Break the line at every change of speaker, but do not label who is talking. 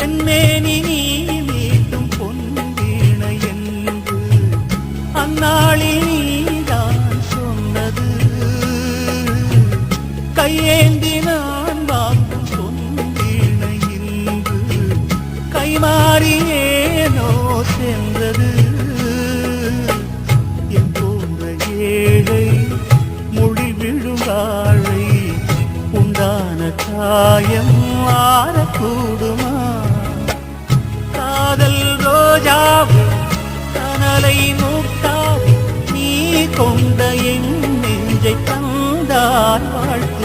என்னேனி நீ மீட்டும் பொன்வீணை என்று அந்நாளில் நீதான் சொன்னது. கையேந்தி நான் வாங்கும் பொன்வீணை இன்று கைமாறியேனோ சென்றது. என் போன்ற ஏழை மொழி விழுங்காழை உண்டான காயம் மாறக்கூடுமா? காதல் ரோஜாவே கனலை மூட்டாவே நீ கொண்ட என் நெஞ்சை தந்தால் வாழ்த்து.